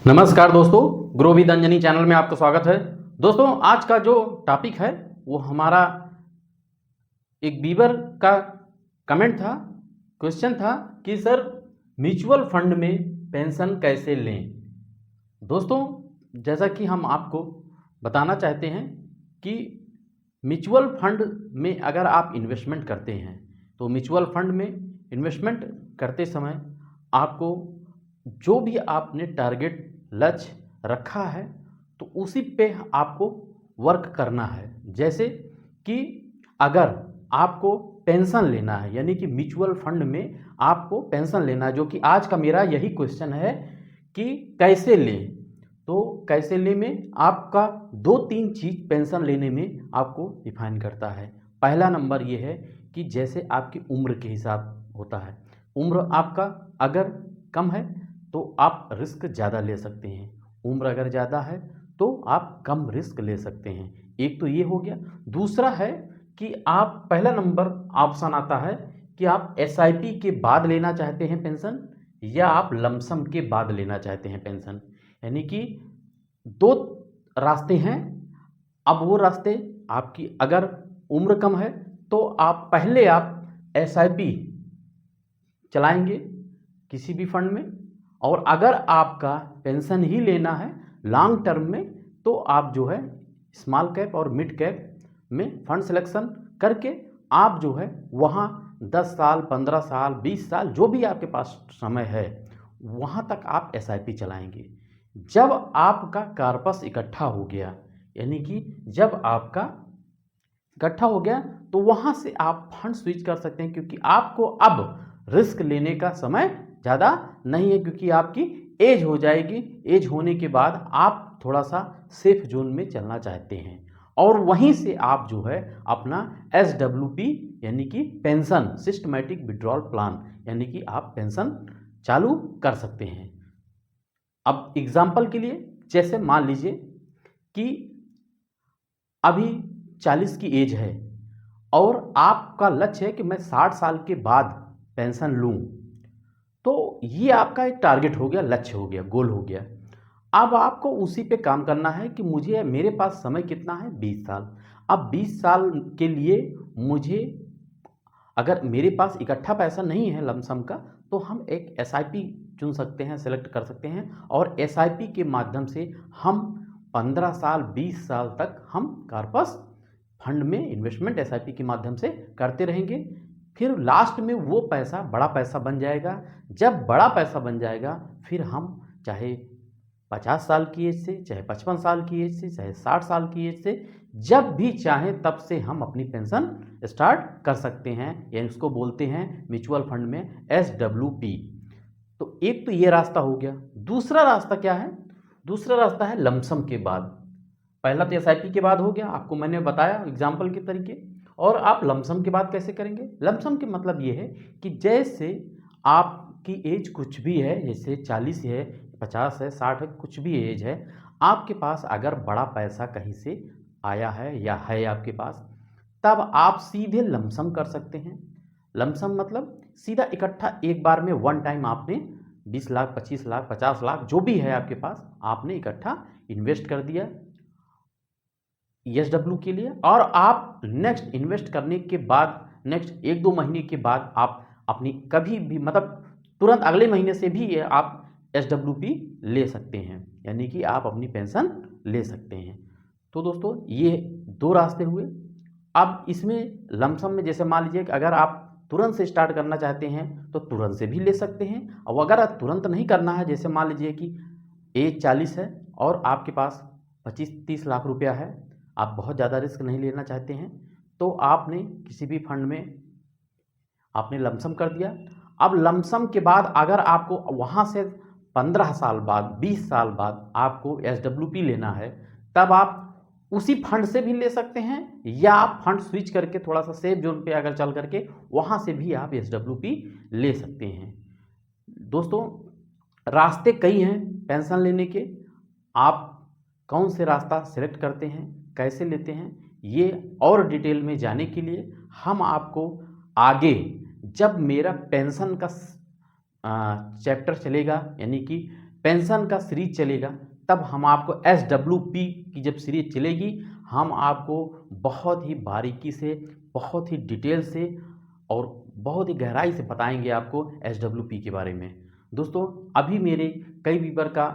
नमस्कार दोस्तों, grow with Anjani channel में आपका स्वागत है। दोस्तों, आज का जो टॉपिक है वो हमारा एक व्यूअर का कमेंट था, क्वेश्चन था कि सर म्यूचुअल फंड में पेंशन कैसे लें। दोस्तों, जैसा कि हम आपको बताना चाहते हैं कि म्यूचुअल फंड में अगर आप इन्वेस्टमेंट करते हैं तो म्यूचुअल फंड में इन्वेस्टमेंट करते समय आपको जो भी आपने टारगेट लक्ष्य रखा है तो उसी पे आपको वर्क करना है। जैसे कि अगर आपको पेंशन लेना है, यानी कि म्यूचुअल फंड में आपको पेंशन लेना है, जो कि आज का मेरा यही क्वेश्चन है कि कैसे लें। तो कैसे ले में आपका दो तीन चीज़ पेंशन लेने में आपको डिफाइन करता है। पहला नंबर ये है कि जैसे आपकी उम्र के हिसाब होता है। उम्र आपका अगर कम है तो आप रिस्क ज़्यादा ले सकते हैं, उम्र अगर ज़्यादा है तो आप कम रिस्क ले सकते हैं। एक तो ये हो गया। दूसरा है कि आप पहला नंबर ऑप्शन आता है कि आप एसआईपी के बाद लेना चाहते हैं पेंशन या आप लमसम के बाद लेना चाहते हैं पेंशन। यानी कि दो रास्ते हैं। अब वो रास्ते आपकी अगर उम्र कम है तो आप पहले आप एसआईपी चलाएंगे किसी भी फंड में, और अगर आपका पेंशन ही लेना है लॉन्ग टर्म में तो आप जो है स्मॉल कैप और मिड कैप में फंड सिलेक्शन करके आप जो है वहाँ 10 साल 15 साल 20 साल जो भी आपके पास समय है वहाँ तक आप एसआईपी चलाएंगे। जब आपका कार्पस इकट्ठा हो गया, यानी कि जब आपका इकट्ठा हो गया तो वहाँ से आप फंड स्विच कर सकते हैं, क्योंकि आपको अब रिस्क लेने का समय ज़्यादा नहीं है, क्योंकि आपकी एज हो जाएगी। एज होने के बाद आप थोड़ा सा सेफ जोन में चलना चाहते हैं और वहीं से आप जो है अपना SWP यानी कि पेंशन सिस्टमैटिक विड्रॉल प्लान यानी कि आप पेंशन चालू कर सकते हैं। अब एग्जाम्पल के लिए जैसे मान लीजिए कि अभी 40 की एज है और आपका लक्ष्य है कि मैं 60 साल के बाद पेंशन लूं, तो ये आपका एक टारगेट हो गया, लक्ष्य हो गया, गोल हो गया। अब आपको उसी पे काम करना है कि मुझे मेरे पास समय कितना है, 20 साल। अब 20 साल के लिए मुझे अगर मेरे पास इकट्ठा पैसा नहीं है लमसम का तो हम एक एसआईपी चुन सकते हैं, सेलेक्ट कर सकते हैं और एसआईपी के माध्यम से हम 15 साल 20 साल तक हम कार्पस फंड में इन्वेस्टमेंट एसआईपी के माध्यम से करते रहेंगे। फिर लास्ट में वो पैसा बड़ा पैसा बन जाएगा। जब बड़ा पैसा बन जाएगा फिर हम चाहे 50 साल की एज से, चाहे 55 साल की एज से, चाहे 60 साल की एज से, जब भी चाहें तब से हम अपनी पेंशन स्टार्ट कर सकते हैं। या इसको बोलते हैं म्यूचुअल फंड में SWP। तो एक तो ये रास्ता हो गया। दूसरा रास्ता क्या है? दूसरा रास्ता है लमसम के बाद। पहला तो एसआईपी के बाद हो गया, आपको मैंने बताया एग्जाम्पल के तरीके। और आप लमसम के बाद कैसे करेंगे? लमसम के मतलब ये है कि जैसे आपकी एज कुछ भी है, जैसे 40 है, 50 है, 60 है, कुछ भी एज है, आपके पास अगर बड़ा पैसा कहीं से आया है या है आपके पास, तब आप सीधे लमसम कर सकते हैं। लमसम मतलब सीधा इकट्ठा एक बार में वन टाइम आपने 20 लाख 25 लाख 50 लाख जो भी है आपके पास आपने इकट्ठा इन्वेस्ट कर दिया ESW के लिए। और आप नेक्स्ट इन्वेस्ट करने के बाद नेक्स्ट 1-2 महीने के बाद आप अपनी कभी भी मतलब तुरंत अगले महीने से भी आप SWP ले सकते हैं, यानी कि आप अपनी पेंशन ले सकते हैं। तो दोस्तों, ये दो रास्ते हुए। अब इसमें लमसम में जैसे मान लीजिए कि अगर आप तुरंत से स्टार्ट करना चाहते हैं तो तुरंत से भी ले सकते हैं। और अगर आप तुरंत नहीं करना है, जैसे मान लीजिए कि एज 40 है और आपके पास 25-30 लाख रुपया है, आप बहुत ज़्यादा रिस्क नहीं लेना चाहते हैं, तो आपने किसी भी फंड में आपने लमसम कर दिया। अब लमसम के बाद अगर आपको वहाँ से 15 साल बाद 20 साल बाद आपको SWP लेना है, तब आप उसी फंड से भी ले सकते हैं या आप फंड स्विच करके थोड़ा सा सेफ जोन पे अगर चल करके वहाँ से भी आप SWP ले सकते हैं। दोस्तों, रास्ते कई हैं पेंशन लेने के। आप कौन से रास्ता सेलेक्ट करते हैं, कैसे लेते हैं, ये और डिटेल में जाने के लिए हम आपको आगे जब मेरा पेंशन का चैप्टर चलेगा, यानी कि पेंशन का सीरीज चलेगा, तब हम आपको SWP की जब सीरीज चलेगी हम आपको बहुत ही बारीकी से, बहुत ही डिटेल से और बहुत ही गहराई से बताएंगे आपको SWP के बारे में। दोस्तों अभी मेरे कई व्यूअर का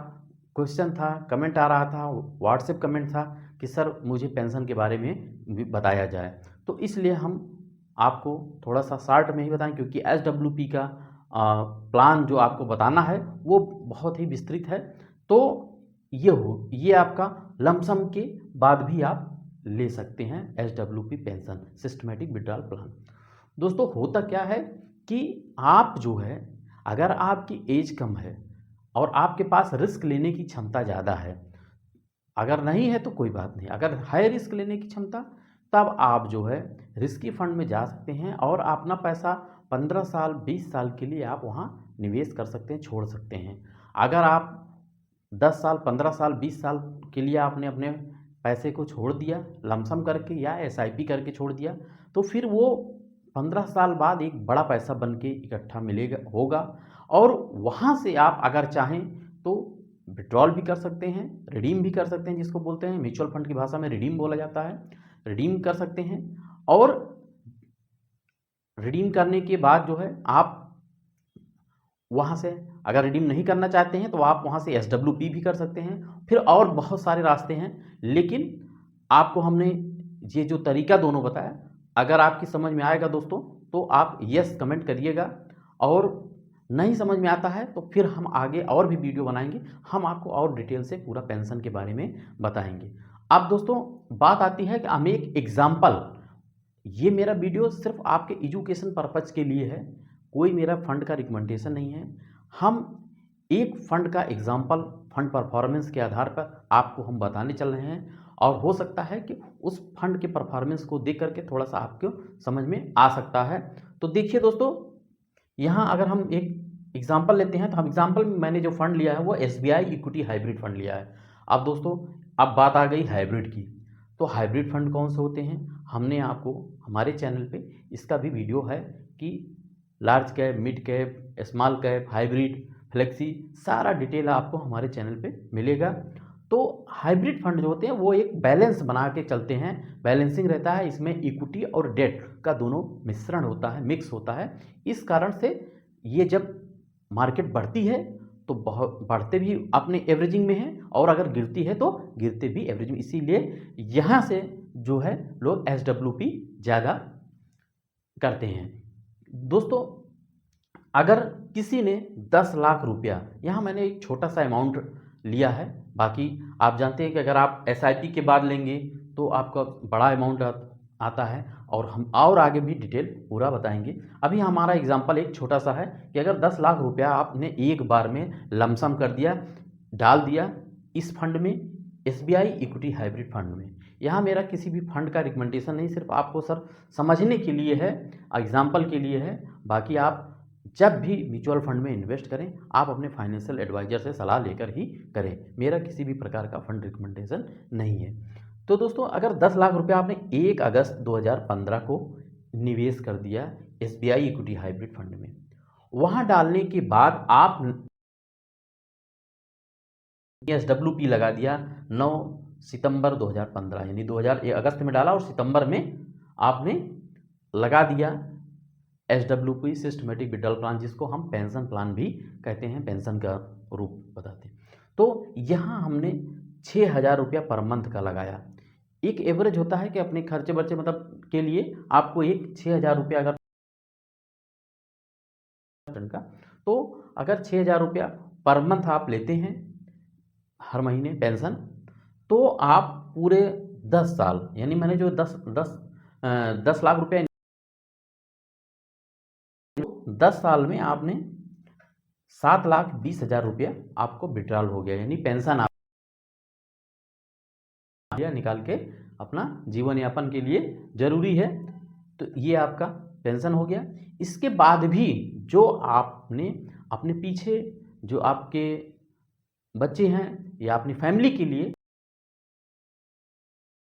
क्वेश्चन था, कमेंट आ रहा था, व्हाट्सएप कमेंट था कि सर मुझे पेंशन के बारे में बताया जाए, तो इसलिए हम आपको थोड़ा सा शॉर्ट में ही बताएं, क्योंकि SWP का प्लान जो आपको बताना है वो बहुत ही विस्तृत है। तो ये आपका लमसम के बाद भी आप ले सकते हैं SWP pension, systematic withdrawal plan. दोस्तों होता क्या है कि आप जो है, अगर आपकी एज कम है और आपके पास रिस्क लेने की क्षमता ज़्यादा है, अगर नहीं है तो कोई बात नहीं, अगर है रिस्क लेने की क्षमता तब आप जो है रिस्की फंड में जा सकते हैं और अपना पैसा 15 साल 20 साल के लिए आप वहाँ निवेश कर सकते हैं, छोड़ सकते हैं। अगर आप 10 साल 15 साल 20 साल के लिए आपने अपने पैसे को छोड़ दिया लमसम करके या SIP करके छोड़ दिया, तो फिर वो 15 साल बाद एक बड़ा पैसा बन के इकट्ठा मिलेगा होगा, और वहाँ से आप अगर चाहें तो विड्रॉल भी कर सकते हैं, रिडीम भी कर सकते हैं, जिसको बोलते हैं म्यूचुअल फंड की भाषा में रिडीम बोला जाता है, रिडीम कर सकते हैं। और रिडीम करने के बाद जो है आप वहाँ से अगर रिडीम नहीं करना चाहते हैं तो आप वहाँ से SWP भी कर सकते हैं, फिर और बहुत सारे रास्ते हैं। लेकिन आपको हमने ये जो तरीका दोनों बताया, अगर आपकी समझ में आएगा दोस्तों तो आप यस कमेंट करिएगा, और नहीं समझ में आता है तो फिर हम आगे और भी वीडियो बनाएंगे, हम आपको और डिटेल से पूरा पेंशन के बारे में बताएंगे। अब दोस्तों बात आती है कि हम एक एग्जाम्पल, ये मेरा वीडियो सिर्फ आपके एजुकेशन पर्पज़ के लिए है, कोई मेरा फंड का रिकमेंडेशन नहीं है। हम एक फंड का एग्जाम्पल, फंड परफॉर्मेंस के आधार पर आपको हम बताने चल रहे हैं, और हो सकता है कि उस फंड के परफॉर्मेंस को देख करके थोड़ा सा आपको समझ में आ सकता है। तो देखिए दोस्तों, यहाँ अगर हम एक एग्जाम्पल लेते हैं तो हम एग्जाम्पल में मैंने जो फंड लिया है वो SBI इक्विटी हाइब्रिड फंड लिया है। अब दोस्तों अब बात आ गई हाइब्रिड की, तो हाइब्रिड फंड कौन से होते हैं, हमने आपको हमारे चैनल पे इसका भी वीडियो है कि large cap, mid cap, small cap, hybrid, flexi, सारा डिटेल आपको हमारे चैनल पे मिलेगा। तो हाइब्रिड फंड जो होते हैं वो एक बैलेंस बना के चलते हैं, बैलेंसिंग रहता है, इसमें इक्विटी और डेट का दोनों मिश्रण होता है, मिक्स होता है। इस कारण से ये जब मार्केट बढ़ती है तो बहुत बढ़ते भी अपने एवरेजिंग में है, और अगर गिरती है तो गिरते भी एवरेज में, इसीलिए यहाँ से जो है लोग SWP ज़्यादा करते हैं। दोस्तों अगर किसी ने 10 लाख रुपया, यहाँ मैंने एक छोटा सा अमाउंट लिया है, बाकी आप जानते हैं कि अगर आप SIP के बाद लेंगे तो आपका बड़ा अमाउंट आता है, और हम और आगे भी डिटेल पूरा बताएंगे। अभी हमारा एग्जांपल एक छोटा सा है कि अगर 10 लाख रुपया आपने एक बार में लमसम कर दिया, डाल दिया इस फंड में, SBI इक्विटी हाइब्रिड फंड में। यहाँ मेरा किसी भी फंड का रिकमेंडेशन नहीं, सिर्फ आपको सर समझने के लिए है, एग्जाम्पल के लिए है। बाकी आप जब भी म्यूचुअल फंड में इन्वेस्ट करें आप अपने फाइनेंशियल एडवाइजर से सलाह लेकर ही करें, मेरा किसी भी प्रकार का फंड रिकमेंडेशन नहीं है। तो दोस्तों अगर 10 लाख रुपया आपने 1 अगस्त 2015 को निवेश कर दिया SBI इक्विटी हाइब्रिड फंड में, वहाँ डालने के बाद आप SWP लगा दिया 9 सितंबर 2015, यानी 2000 अगस्त में डाला और सितंबर में आपने लगा दिया SWP सिस्टमेटिक विड्रॉल प्लान, जिसको हम पेंशन प्लान भी कहते हैं, पेंशन का रूप बताते हैं। तो यहाँ हमने 6,000 रुपया पर मंथ का लगाया। एक एवरेज होता है कि अपने खर्चे बर्चे मतलब के लिए आपको एक 6,000 रुपया अगर का, तो अगर 6,000 रुपया पर मंथ आप लेते हैं हर महीने पेंशन, तो आप पूरे 10 साल, यानी मैंने जो 10 लाख रुपया 10 साल में आपने 7,20,000 रुपया आपको विड्रॉल हो गया, यानी पेंशन आप निकाल के अपना जीवन यापन के लिए जरूरी है, तो ये आपका पेंशन हो गया। इसके बाद भी जो आपने अपने पीछे जो आपके बच्चे हैं या अपनी फैमिली के लिए